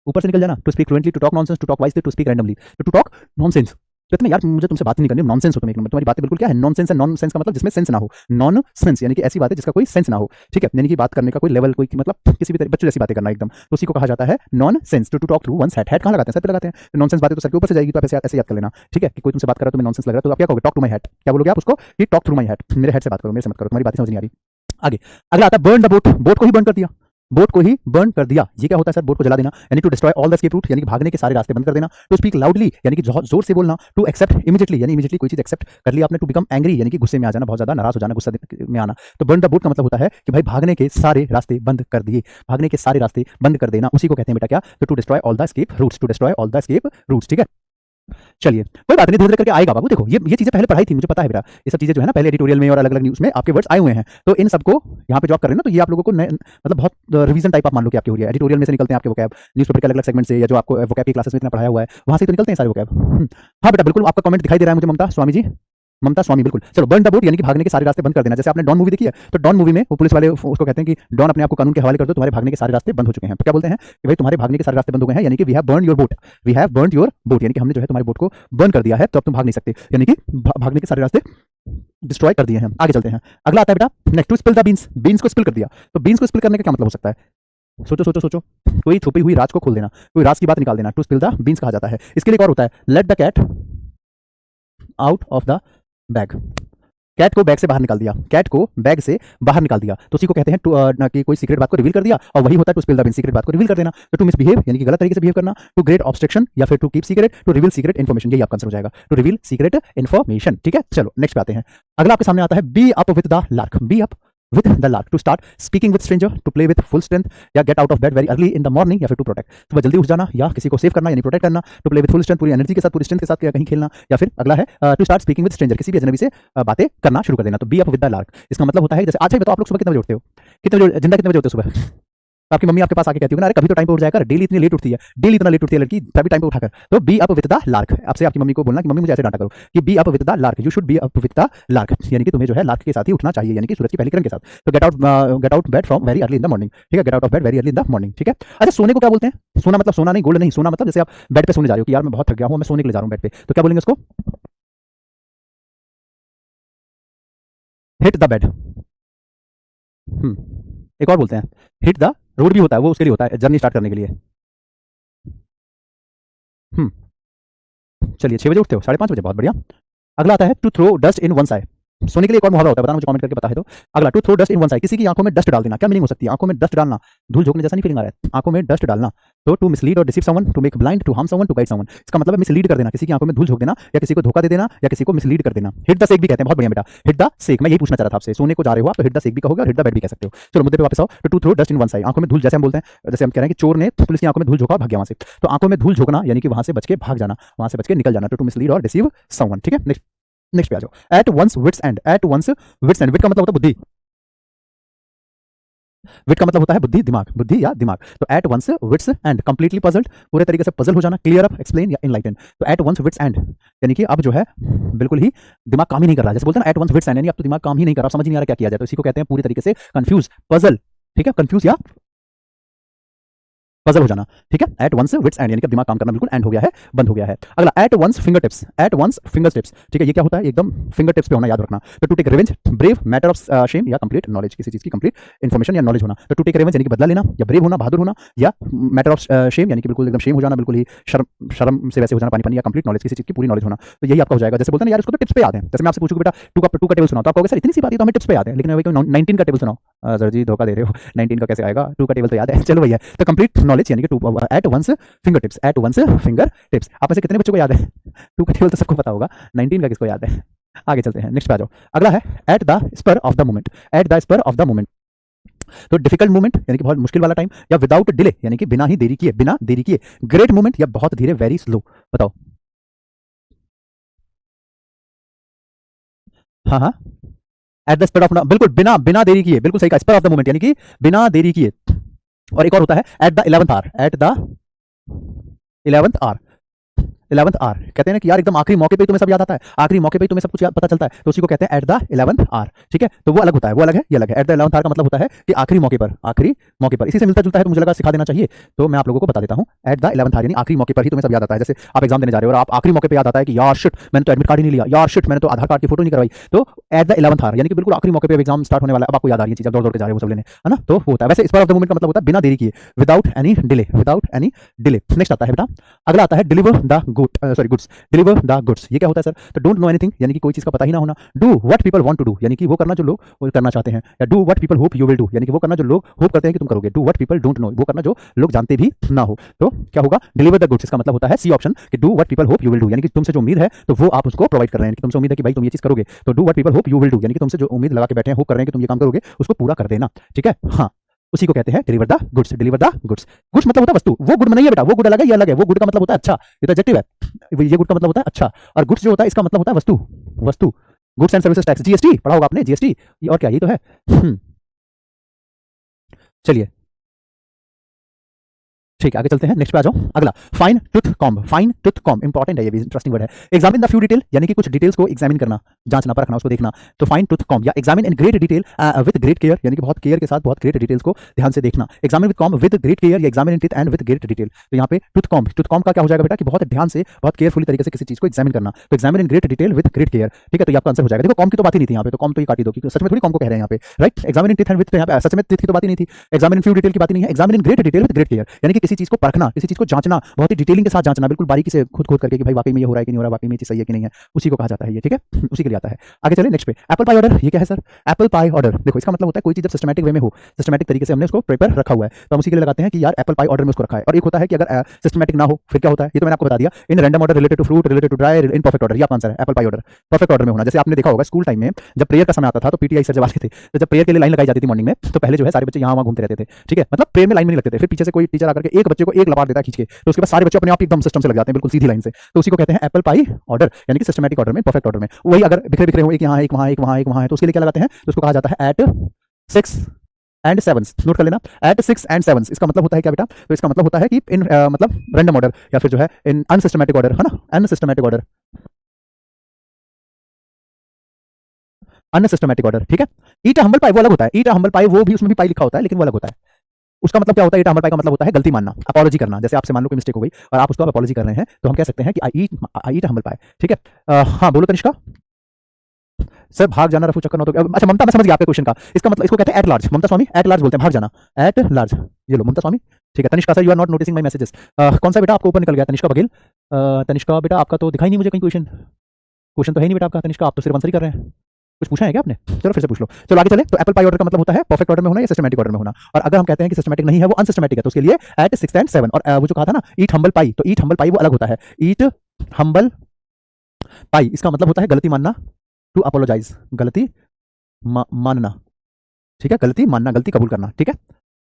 ऊपर से निकल जाना। To speak fluently, to talk nonsense, to talk wisely, to speak randomly, तो टू टॉक नॉनसेंस। कहते हैं यार मुझे तुमसे बात नहीं करनी, नॉनसेंस हो तुम एक नंबर, तुम्हारी बातें बिल्कुल क्या है, नॉनसेंस है। नॉनसेंस का मतलब जिसमें सेंस ना हो, नॉन सेंस यानी कि ऐसी बातें जिसका कोई सेंस ना हो, ठीक है, यानी कि बात करने का कोई लेवल, कोई मतलब किसी भी तरह बच्चों जैसी बातें करना एकदम, तो उसी को कहा जाता है nonsense. To talk through one's head, head कहाँ लगाते हैं, सर पे लगाते हैं, तो नॉनसेंस बातें तो सर के ऊपर से जाएगी, तो आप ऐसे याद कर लेना, ठीक है, कि कोई तुमसे बात कर रहा है तुम्हें नॉनसेंस लग रहा है, तो आप क्या कहोगे, टॉक टू माय हेड, क्या बोलोगे आप उसको, कि टॉक थ्रू माय हेड, मेरे हेड से बात करो, मेरे से मत करो, तुम्हारी बातें समझ नहीं आ रही। आगे अगला आता है बर्न द बोट, बोट को ही बर्न कर दिया, बोट को ही बर्न कर दिया, ये क्या होता है सर, बोट को जला देना, यानी to destroy all the escape route, यानी कि भागने के सारे रास्ते बंद कर देना। टू स्पीक लाउडली, यानी कि बहुत जोर से बोलना। टू एक्सेप्ट इमीडिएटली, यानी इमीडिएटली कोई चीज एक्सेप्ट कर लिया आपने। टू बिकम एंग्री, यानी कि गुस्से में आ जाना, बहुत ज्यादा नाराज हो जाना, गुस्सा में आना। तो बर्न द बोट का मतलब होता है कि भाई भागने के सारे रास्ते बंद कर दिए, भागने के सारे रास्ते बंद कर देना, उसी को कहते हैं बेटा क्या, तो to destroy all the escape routes, to destroy all the escape routes, ठीक है। चलिए, कोई बात नहीं, धीरे धीरे करके आएगा बाबू, देखो ये चीजें पहले पढ़ाई थी, मुझे पता है बेटा, ये सब चीजें जो है ना पहले एडिटोरियल में और अलग अलग न्यूज में आपके वर्ड्स आए हुए हैं, तो इन सबको यहाँ पे जॉब कर रहे हैं ना, तो ये आप लोगों को मतलब बहुत रिवीजन टाइप आप मान लो कि आपकी हो रही है, एडिटोरियल में से निकलते हैं आपके वोकैब, न्यूज़पेपर के अलग अलग सेगमेंट से, या जो आपको वोकैब की क्लासेस में इतना पढ़ाया हुआ है वहां से तो निकलते हैं सारे वोकैब। हाँ बेटा बिल्कुल, आपका कमेंट दिखाई दे रहा है मुझे, ममता स्वामी जी, ममता स्वामी, बिल्कुल। चलो, बर्न द बोट यानी कि भागने के सारे रास्ते बंद कर देना। जैसे आपने डॉन मूवी देखी है, तो डॉन मूवी में वो पुलिस वाले उसको कहते हैं कि डॉन अपने आप को कानून के हवाले कर दो, तुम्हारे भागने के सारे रास्ते बंद हो चुके हैं। तो क्या बोलते हैं कि भाई तुम्हारे भागने के सारे रास्ते बंद हो गए हैं, यानी कि we have burn your boat, we have burn your boat, यानी कि हमने जो है तुम्हारे बोट को बर्न कर दिया है, तो अब तुम भाग नहीं सकते, यानी कि भागने के सारे रास्ते डिस्ट्रॉय कर दिए हैं। आगे चलते हैं, अगला आता है बेटा next, to spill the beans, beans को स्पिल कर दिया। तो बीन्स को स्पिल करने का क्या मतलब हो सकता है, सोचो सोचो सोचो, कोई छुपी हुई राज को खोल देना, कोई राज की बात निकाल देना, टू स्पिल द बीन्स कहा जाता है। इसके लिए एक और होता है, let the cat out of the bag, cat को बैग से बाहर निकाल दिया, कैट को बैग से बाहर निकाल दिया, तो उसी को कहते हैं कि कोई सीक्रेट बात को रिवील कर दिया, और वही होता है to spill the beans, secret बात को रिवील कर देना। तो टू मिसबिहेव यानी कि गलत तरीके से बिहेव करना, टू ग्रेट ऑब्स्ट्रक्शन या फिर to keep secret, to reveal secret information, यही आपका आंसर हो जाएगा, टू रिवील सीक्रेट इन्फॉर्मेशन, ठीक है। चलो नेक्स्ट पे आते हैं, अगला आपके सामने आता है be up with the lark, be up with the lark, to start speaking with stranger, to play with full strength, या get out of bed very early in the morning, या फिर to protect, सुबह जल्दी उठ जाना या किसी को सेव करना यानी प्रोटेक्ट करना, to play with full strength, पूरी एनर्जी के साथ, पूरी स्ट्रेंथ के साथ कहीं खेलना, या फिर अगला है to start speaking with stranger, किसी भी अजनबी से बातें करना शुरू कर देना। तो be up with the lark इसका मतलब होता है, जैसे आज ही बताओ आप लोग सुबह कितने बजे उठते हो, कितने बजे जिंदा, कितने बजे होते हो सुबह, आपकी मम्मी आपके पास आके कहती होगी ना, अरे कभी तो टाइम पे उठ जाया कर, डेली इतनी लेट उठती है, डेली इतना लेट उठती है लड़की, तभी टाइम पे उठा कर। तो be up with the lark, आपसे आपकी मम्मी को बोलना कि मम्मी मुझे ऐसे डांटा करो कि be up with the lark, you should be up with the lark, यानी कि तुम्हें जो है लार्क के साथ ही उठना चाहिए, यानी कि सूरज की पहली किरण के साथ। तो get out bed from very early in the morning, ठीक है, gate out of bed very early in the morning, ठीक है। अच्छा, सोने को क्या बोलते हैं? सोना मतलब सोना नहीं, गोल्ड नहीं, सोना मतलब जैसे आप बेड पे सोने जा रहे हो कि यार मैं बहुत थक गया हूं, मैं सोने के लिए जा रहा हूं बेड पे, तो क्या बोलेंगे उसको? Hit the bed. एक और बोलते हैं हिट द रोड, भी होता है वो, उसके लिए होता है जर्नी स्टार्ट करने के लिए। हम्म चलिए, 6 बजे उठते हो, 5:30 बजे, बहुत बढ़िया। अगला आता है to throw dust in one's eyes. सोने के लिए एक और मुहावरा होता है, बताना मुझे कमेंट करके, पता है तो। अगला, to throw dust in one's eyes, किसी की आंखों में डस्ट डाल देना। क्या मीनिंग हो सकती है? आंखों में डस्ट डालना, धूल झोंकने जैसा नहीं फीलिंग आ रहा है? आंखों में डस्ट डालना। तो टू मिसलीड और deceive someone, to make blind, to harm someone, to guide someone, इसका मतलब है मिसलीड कर देना, किसी की आंखों में धूल झोंक देना, या किसी को धोखा दे देना, या किसी को मिसलीड कर देना। हिट द सेक भी कहते हैं, बहुत बढ़िया बेटा, हिट द सेक। मैं यही पूछना चाह रहा था आपसे, सोने को जा रहे हो आप तो हिट द सेक भी कहोगे और हिट द बेड भी कह सकते हो। चलो मुद्दे पे वापस आओ। तो to throw dust in one's eyes, आंखों में धूल, जैसे हम बोलते हैं, जैसे हम कह रहे हैं कि चोर ने पुलिस की आंखों में धूल झोंका, भाग गया वहां से, तो आंखों में धूल झोंकना यानी कि वहां से बच के भाग जाना, वहां से बच के निकल जाना। टू मिसलीड और डिसीव समवन, ठीक है। नेक्स्ट नेक्स्ट पे आ जाओ। At one's wits end, at one's wits end, wit का मतलब होता है बुद्धि, विट का मतलब होता है बुद्धि, दिमाग, बुद्धि या दिमाग। तो at one's wits end, completely puzzled, पूरे तरीके से पजल हो जाना, क्लियर अप, एक्सप्लेन या इनलाइटन। तो एट वंस विट्स एंड यानी कि अब जो है बिल्कुल ही दिमाग काम ही नहीं कर रहा, जैसे बोलते हैं ना एट वंस विट्स एंड, यानी अब तो दिमाग काम ही नहीं कर रहा, समझ नहीं आ रहा क्या किया जाए, तो इसी को कहते हैं पूरी तरीके से कंफ्यूज, पजल, ठीक है, कंफ्यूज या पजल हो जाना, ठीक है। एट वंस विट्स एंड यानी कि दिमाग काम करना बिल्कुल एंड हो गया है, बंद हो गया है। अगला, at one's fingertips, at one's fingertips, ठीक है, ये क्या होता है? एकदम फिंगर टिप्स पे होना, याद रखना। तो to take revenge, brave, matter of shame या कंप्लीट नॉलेज, किसी चीज की कंप्लीट इन्फॉर्मेशन या नॉलेज होना। तो टू टेक रिवेंज यानी कि बदला लेना, या ब्रेव होना, बहादुर होना, या मैटर ऑफ शेम यानी कि बिल्कुल एकदम शेम हो जाना, बिल्कुल ही शर्म शर्म से वैसे हो जाना, पानी पानी, या कंप्लीट नॉलेज, किसी चीज की पूरी नॉलेज होना। तो यही आपका हो जाएगा। जैसे बोलते हैं यार उसको तो टिप्स पे याद है, जैसे मैं आपसे पूछूंगा बेटा टू का टेबल सुनाओ, तो आप कहोगे सर इतनी सी बात है तो हमें टिप्स पे याद है, लेकिन वही 19 का टेबल सुनाओ, सर जी धोखा दे रहे हो, 19 का कैसे आएगा, 2 का टेबल तो याद है। चलो भैया, तो कंप्लीट नॉलेज यानी कि to at one's fingertips, at one's fingertips. आप में से कितने बच्चों को याद है? 2 का टेबल तो सबको पता होगा, 19 का किसको याद है? आगे चलते हैं, नेक्स्ट पे आ जाओ। अगला है at the spur of the moment, at the spur of the moment. तो डिफिकल्ट मोमेंट यानी कि बहुत मुश्किल वाला टाइम, या विदाउट डिले यानी कि बिना ही देरी किए, बिना देरी किए। ग्रेट मोमेंट या बहुत धीरे, वेरी स्लो। बताओ। हाँ हाँ, एट द स्पर ऑफ, बिल्कुल बिना बिना देरी किए, बिल्कुल सही कहा, स्पर ऑफ द मोमेंट यानी कि बिना देरी किए। और एक और होता है at the 11th hour, at the 11th hour, 11th hour कहते हैं ना कि यार एकदम आखिरी मौके पे तुम्हें सब याद आता है, आखिरी मौके पे तुम्हें सब कुछ पता चलता है, तो उसी को कहते हैं एट द 11th आवर, ठीक है। तो वो अलग होता है, वो अलग है, ये अलग है। एट द 11th आवर का मतलब होता है कि आखिरी मौके पर, आखिरी मौके पर। इसी से मिलता जुलता है, तो मुझे लगा सिखा देना चाहिए, तो मैं आप लोगों को बता देता हूँ। एट द 11th आवर यानी आखिरी मौके पर ही तुम्हें सब याद आता है। जैसे आप एग्जाम देने जा रहे हो और आप आखिरी मौके पे याद आता है कि यार शिट मैंने तो एडमिट कार्ड ही नहीं लिया, यार शिट मैंने तो आधार कार्ड की फोटो नहीं करवाई। तो एट द 11th आवर यानी कि बिल्कुल आखिरी मौके पे एग्जाम स्टार्ट होने वाला है, अब आपको याद आ रही है चीज, दौड़ दौड़ के जा रहे हो सब लेने, है ना, तो वो होता है। वैसे स्पर ऑफ द मोमेंट का मतलब होता है बिना देरी किए, without any delay, without any delay. Next आता है बेटा, अगला आता है deliver the goods, deliver the goods. ये क्या होता है सर? तो डोंट नो एनीथिंग यानी कि कोई चीज का पता ही ना होना। Do what people want to do यानी कि वो करना जो लोग वो करना चाहते हैं, या do what people hope you will do यानी कि वो करना जो लोग होप करते हैं कि तुम करोगे। Do what people don't know, वो करना जो लोग जानते भी ना हो। तो क्या होगा? डिलीवर द गुड्स, इसका मतलब होता है सी ऑप्शन, कि do what people hope you will do यानी कि तुमसे जो उम्मीद है तो वो आप उसको प्रोवाइड कर रहे हैं, कि तुमसे उम्मीद है कि भाई तुम ये चीज करोगे, तो do what people hope you will do यानी कि तुमसे जो उम्मीद लगा के बैठे हैं, होप कर रहे हैं कि तुम ये काम करोगे, उसको पूरा कर देना, ठीक है। हाँ, उसी को कहते हैं deliver the goods, deliver the goods. Goods मतलब होता है वस्तु, वो गुड नहीं है बेटा, वो गुड अलग है, ये अलग है। वो गुड का मतलब होता है अच्छा, ये तो एडजेक्टिव है, ये गुड का मतलब होता है अच्छा, और गुड्स जो होता है इसका मतलब होता है वस्तु, वस्तु। Goods and services tax, GST पढ़ा होगा आपने, जीएसटी, और क्या, ये तो है। चलिए ठीक है, आगे चलते हैं, नेक्स्ट पे आ जाओ। अगला, fine tooth comb, fine tooth comb important है, ये भी इंटरेस्टिंग वर्ड है। एग्जामिन द फ्यू डिटेल यानी कि कुछ डिटेल्स को एग्जामिन करना, जांचना, परखना, उसको देखना। तो फाइन टूथ कॉम्ब या examine in great detail with great care यानी कि बहुत केयर के साथ, बहुत ग्रेट डिटेल्स को ध्यान से देखना। Examine with comb with great care या examine in teeth and with great detail. तो यहाँ पे टूथ कॉम्ब का क्या हो जाएगा बेटा, कि बहुत ध्यान से, बहुत केयरफुली तरीके से किसी चीज को एग्जामिन करना। तो examine in great detail with great care, ठीक है, तो ये आपका आंसर हो जाएगा। देखो कॉम्ब की तो बात ही नहीं थी यहाँ पे, तो कॉम्ब तो ये काटी दो, क्योंकि सच में थोड़ी कॉम्ब को कह रहे हैं यहाँ पे, right. Examine in teeth and with, तो यहाँ पे सच में टीथ की तो बात ही नहीं थी। एग्जामिन इन फ्यू डिटेल की बात ही नहीं है। Examine in great detail with great care यानी कि किसी चीज को परखना, किसी चीज को जांचना, बहुत ही डिटेलिंग के साथ जांचना, बिल्कुल बारीकी से खुद खोद करके कि भाई वाकई में ये हो रहा है कि नहीं हो रहा, वाकई में ये चीज सही है कि नहीं है, उसी को कहा जाता है ये, ठीक है, उसी के लिए आता है। आगे चले नेक्स्ट पे, एप्पल पाई ऑर्डर, ये क्या है सर? एप्पल पाई ऑर्डर, देखो इसका मतलब होता है कोई चीज जब सिस्टमैटिक वे में हो, सिस्टमैटिक तरीके से हमने उसको प्रिपेयर रखा हुआ है, तो हम उसी के लिए लगाते हैं कि यार एप्पल पाई ऑर्डर में उसको रखा है। और एक होता है कि अगर सिस्टमैटिक ना हो फिर क्या होता है, ये तो मैंने आपको बता दिया, in random order, related to fruit, related to dry, in perfect order, ये आपका आंसर है। Apple pie order perfect order में होना। जैसे आपने देखा होगा स्कूल टाइम में जब प्रेयर का समय आता था, तो पीटीआई सर जब आते थे, तो जब प्रेयर के लिए लाइन लगाई जाती थी मॉर्निंग में, तो पहले जो है सारे बच्चे यहाँ वहाँ घूमते रहते थे, ठीक है, मतलब प्रेयर में लाइन में नहीं लगते थे। फिर पीछे से कोई टीचर आकर के एक बच्चे को एक लपाट देता है खींच के, तो उसके बाद सारे बच्चे अपने आप एकदम सिस्टम से लग जाते हैं, बिल्कुल सीधी लाइन से। तो उसी को कहते हैं एप्पल पाई ऑर्डर यानी कि सिस्टमैटिक ऑर्डर में, परफेक्ट ऑर्डर में। वही अगर बिखरे बिखरे हो, एक यहाँ एक वहाँ एक वहाँ एक वहाँ है, तो उसके लिए क्या लगाते हैं, तो उसको कहा जाता है एट 6 एंड सेवंस, नोट कर लेना, एट 6 एंड 7 इसका मतलब होता है क्या बेटा, तो इसका मतलब होता है कि इन मतलब रैंडम ऑर्डर या फिर जो है इन अनसिस्टमैटिक ऑर्डर, है ना, अनसिस्टमैटिक ऑर्डर, अनसिस्टमैटिक ऑर्डर, ठीक है। ईटा हम्बल पाई वो अलग होता है, ईटा हम्बल पाई वो भी उसमें भी पाई लिखा होता है लेकिन वो अलग होता है। उसका मतलब क्या होता है, ईटा हम्बल पाई का मतलब होता है गलती मानना, अपॉलॉजी करना। जैसे आपसे मान लो कोई मिस्टेक हो गई और आप उसको अपॉलॉजी कर रहे हैं तो हम कह सकते हैं कि आई ईट हम्बल पाई, ठीक है। हाँ बोलो तनिष्का। सर भाग जाना रफू चक्कर, तो अच्छा ममता मैं समझ गया आपके क्वेश्चन का, इसका मतलब इसको कहते हैं at large, Mamta Swami at large बोलते हैं, भाग जाना, एट लार्ज। ये लो ममता स्वामी, ठीक है। Tanishka sir you are not noticing my messages, कौन सा बेटा आपको ऊपर निकल गया, तनिष्का बघेल। तनिष्का बेटा आपका तो दिखाई नहीं मुझे कहीं क्वेश्चन, क्वेश्चन तो है नहीं बेटा आपका तनिष्का, आप तो सिर्फ आंसर ही कर रहे हैं। कुछ पूछा है क्या आपने, चलो फिर से पूछ लो। चलो आगे चले, तो एप्पल पाई ऑर्डर का मतलब होता है परफेक्ट ऑर्डर में होना या सिस्टमैटिक ऑर्डर में होना, और अगर हम कहते हैं कि सिस्टमैटिक नहीं है वो अनसिस्टमैटिक है तो उसके लिए एट 6 एंड 7, और वो जो कहा था ना ईट हम्बल पाई, तो ईट हम्बल पाई वो अलग होता है, ईट हम्बल पाई इसका मतलब होता है गलती मानना, टू अपोलोजाइज, गलती मानना, ठीक है, गलती मानना, गलती कबूल करना, ठीक है।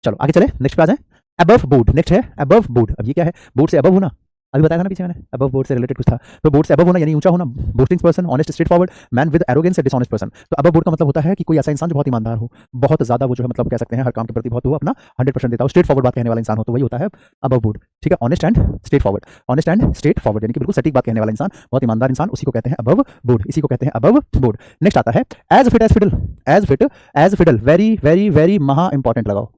चलो आगे चले, नेक्स्ट पे आ जाए, अबव बोर्ड, नेक्स्ट है अबव बोर्ड। अब ये क्या है, बोर्ड से अबव होना, अभी बताया था ना पीछे मैंने, अबव बोर्ड से रिलेटेड कुछ था, तो बोर्ड से अबव होना यानी ऊंचा होना, boasting person, honest straight forward, man with arrogance या डिसऑनेस्ट पर्सन। तो अबव बोर्ड का मतलब होता है कि कोई ऐसा इंसान जो बहुत ईमानदार हो, बहुत ज्यादा वो जो है मतलब कह सकते हैं हर काम के प्रति बहुत वो अपना 100% देता हो, स्ट्रेट फॉरवर्ड बात कहने वाला इंसान हो, तो वही होता है अबव बोर्ड, ठीक है। Honest and straight forward, honest and straight forward यानी कि बिल्कुल सटीक बात कहने वाला इंसान, बहुत ईमानदार इंसान, उसी को कहते हैं अबव बोर्ड, इसी को कहते हैं अबव बोर्ड। नेक्स्ट आता है as fit as fiddle, as fit as fiddle, very very very महा इंपॉर्टेंट लगाओ,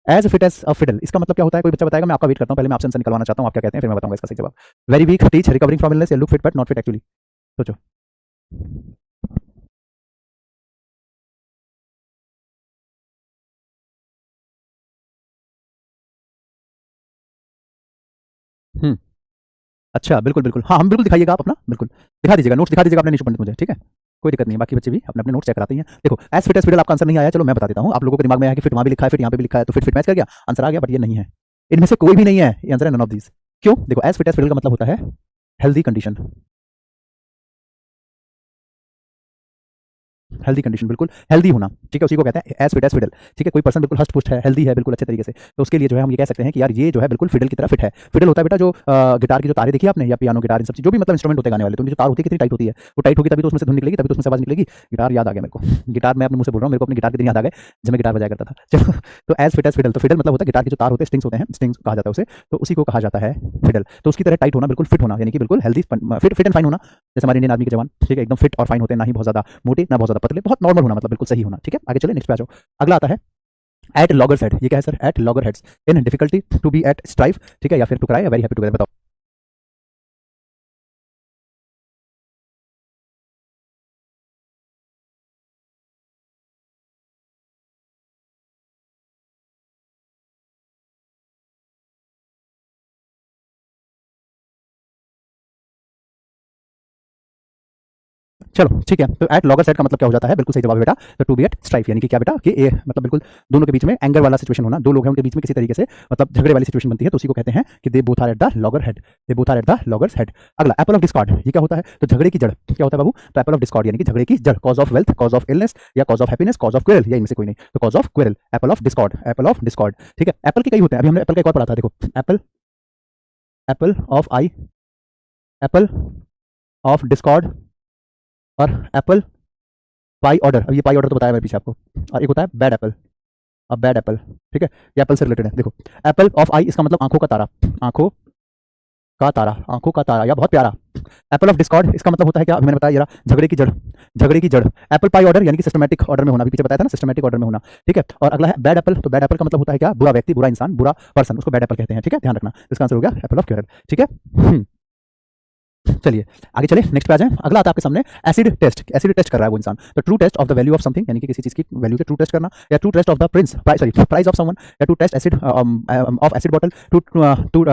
as fit as a fiddle इसका मतलब क्या होता है, कोई बच्चा बताएगा, मैं आपका वेट करता हूं, पहले मैं आपसे आंसर निकलवाना चाहता हूं, आप क्या कहते हैं, फिर मैं बताऊंगा इसका सही जवाब। Very weak, teach, recovering from illness, या look fit but not fit actually, सोचो। हम्म, अच्छा बिल्कुल बिल्कुल, हाँ हम बिल्कुल दिखाइएगा, आप अपना बिल्कुल दिखा दीजिएगा, नोट्स दिखा दीजिएगा अपने निशु पंडित मुझे, ठीक है, कोई दिक्कत नहीं है, बाकी बच्चे भी अपने अपने नोट्स चेक कराते हैं। देखो एज फिट एज फिडल आपका आंसर नहीं आया, चलो मैं बता देता हूँ, आप लोगों के दिमाग में आया कि फिट वहां भी लिखा है, फिट यहाँ पे भी लिखा है, तो फिट फिट मैच कर गया, आंसर आ गया, बट ये नहीं है, इनमें से कोई भी नहीं है, ये आंसर है नन ऑफ दीज। क्यों, देखो एज फिट एज फिडल का मतलब होता है हेल्दी कंडीशन, हेल्दी कंडीशन, बिल्कुल हेल्दी होना, ठीक है, उसी को कहते हैं एज फिट एज फिडल, ठीक है। कोई पर्सन बिल्कुल हष्ट पुष्ट है, हेल्दी है बिल्कुल अच्छे तरीके से, तो उसके लिए जो है हम ये कह सकते हैं कि यार ये जो है बिल्कुल फिडल की तरह फिट है। फिडल होता है बेटा जो गिटार की जो तारे देखी आपने, या पियानो गिटार इन सब जो भी मतलब इंस्ट्रूमेंट होते हैं गाने वाले, तो उनकी जो तार होती है कितनी टाइट होती है, वो टाइट होगी तभी तो उसमें से धुन निकलेगी, तभी तो उसमें से आवाज निकलेगी। गिटार याद आ गया मेरे को, गिटार मैं अपने मुंह से बोल रहा हूँ, मेरे को अपने गिटार के दिन याद आ गए जब मैं गिटार बजाया करता था। चलो तो एज फिट एज फिडल, तो फिडल मतलब होता है गिटार के जो तार होते हैं, स्ट्रिंग्स होते हैं, स्ट्रिंग्स कहा जाता है उसे, तो उसी को कहा जाता है फिडल। तो उसकी तरह टाइट होना, बिल्कुल फिट होना, यानी कि बिल्कुल healthy fit fit and fine होना, जैसे हमारे इंडियन आर्मी के जवान, ठीक है, एकदम फिट और फाइन होते हैं, ना ही बहुत ज्यादा मोटे ना बहुत ज्यादा पतले, बहुत नॉर्मल होना, मतलब बिल्कुल सही होना, ठीक है। आगे चले, नेक्स्ट पे आ जाओ, अगला आता है एट लॉगर्स हेड, ये क्या है sir, at loggerheads, in difficulty, to be at strife, ठीक है, या फिर to cry, very happy together, बताओ। चलो ठीक है, तो एट लॉगर सेट का मतलब क्या हो जाता है, बिल्कुल सही जवाब है बेटा, तो टू बी एट स्ट्राइफ यानी कि क्या बेटा, कि ए मतलब बिल्कुल दोनों के बीच में एंगर वाला सिचुएशन होना, दो लोग हैं उनके बीच में किसी तरीके से मतलब झगड़े वाली सिचुएशन बनती है, तो उसी को कहते हैं कि they both are at the loggerhead, they both are at the loggerheads. अगला एप्पल ऑफ डिस्कॉर्ड, ये क्या होता है, तो झगड़े की जड़ क्या होता है बाबू, तो एप्पल ऑफ डिस्कॉर्ड यानी कि झगड़े की जड़, cause of wealth, cause of illness, या cause of happiness, cause of quarrel, या इनमें से कोई नहीं, तो cause of quarrel, apple of discord, apple of discord, ठीक है। एप्पल के कई होते हैं, अभी हमने एप्पल का एक और पढ़ा था, देखो Apple, Apple of I, Apple of Discord, और एप्पल पाई ऑर्डर, अब ये पाई ऑर्डर तो बताया मैंने पीछे आपको, और एक होता है बैड एप्पल, अब बैड एप्पल, ठीक है, ये एप्पल से रिलेटेड है। देखो एप्पल ऑफ आई इसका मतलब आंखों का तारा, आंखों का तारा, आंखों का तारा, या बहुत प्यारा। एप्पल ऑफ डिस्कॉर्ड इसका मतलब होता है क्या, अभी मैंने बताया जरा, झगड़े की जड़, झगड़े की जड़। एप्पल पाई ऑर्डर यानी कि सिस्टमैटिक ऑर्डर में होना, अभी पीछे बताया था ना, सिस्टमैटिक ऑर्डर में होना, ठीक है। और अगला है बैड एप्पल, तो बैड एप्पल का मतलब होता है क्या, बुरा व्यक्ति, बुरा इंसान, बुरा पर्सन, उसको बैड एप्पल कहते हैं, ठीक है, ध्यान रखना, इसका आंसर हो गया एप्पल ऑफ क्यूरल, ठीक है। चलिए आगे चले, नेक्स्ट पे आ जाए, अगला आता है आपके सामने एसिड टेस्ट, एसिड टेस्ट कर रहा है वो इंसान, तो true test of the value of something यानी कि किसी चीज की वैल्यू के ट्रू टेस्ट करना, या true test of the prince sorry price of someone, या to test acid of acid bottle,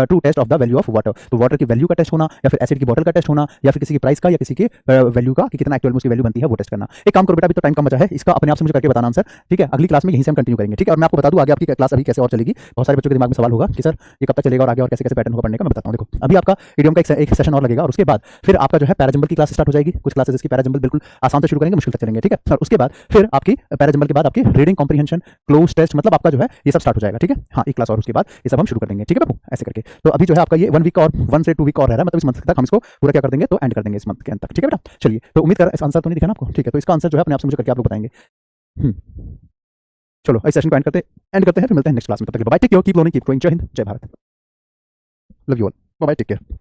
to test of the value of water, तो वाटर की वैल्यू का टेस्ट होना, या फिर एसिड की बॉटल का टेस्ट होना, या फिर किसी की प्राइस का या किसी की वैल्यू का कि कितना एक्चुअल में उसकी वैल्यू बनती है वो टेस्ट करना। एक काम करो बेटा, अभी तो टाइम कम बचा है, इसका अपने आप से मुझे करके बताना आंसर, ठीक है, अगली क्लास में यहीं से हम कंटिन्यू करेंगे, ठीक है। और मैं आपको बता दूं आगे आपकी क्लास अभी कैसे और चलेगी, बहुत सारे बच्चों के दिमाग में सवाल होगा कि सर ये कब तक चलेगा और आगे और कैसे कैसे पैटर्न होगा पढ़ने का, मैं बताता हूं। देखो अभी आपका इडियम का एक सेशन और लगेगा, और उसके बाद फिर आपका जो है पैराजंबल की क्लास स्टार्ट हो जाएगी, कुछ क्लासेस इसकी पैराजंबल बिल्कुल आसान से शुरू करेंगे, मुश्किल तक चलेंगे, ठीक है। और उसके बाद फिर आपकी पैराजंबल के बाद आपकी रीडिंग कॉम्प्रिहेंशन, क्लोज टेस्ट, मतलब आपका जो है ये सब स्टार्ट हो जाएगा, ठीक है। हाँ एक क्लास और उसके बाद ये सब हम शुरू कर देंगे, ठीक है बाबू, ऐसे करके। तो अभी जो है आपका ये 1 वीक और 1 से 2 वीक और रह रहा है, मतलब इस मंथ तक हम इसको पूरा क्या कर देंगे, तो एंड कर देंगे इस मंथ के अंत तक, ठीक है बेटा। चलिए तो उम्मीद कर, इस आंसर तो नहीं दिखा ना आपको, ठीक है, तो इसका आंसर जो है अपने आप से मुझे करके आप लोग बताएंगे। चलो इस सेशन को एंड करते हैं, फिर मिलते हैं नेक्स्ट क्लास में। तब तक bye, take care, keep learning, keep growing. जय हिंद, जय Bharat, love you all, bye bye, take care.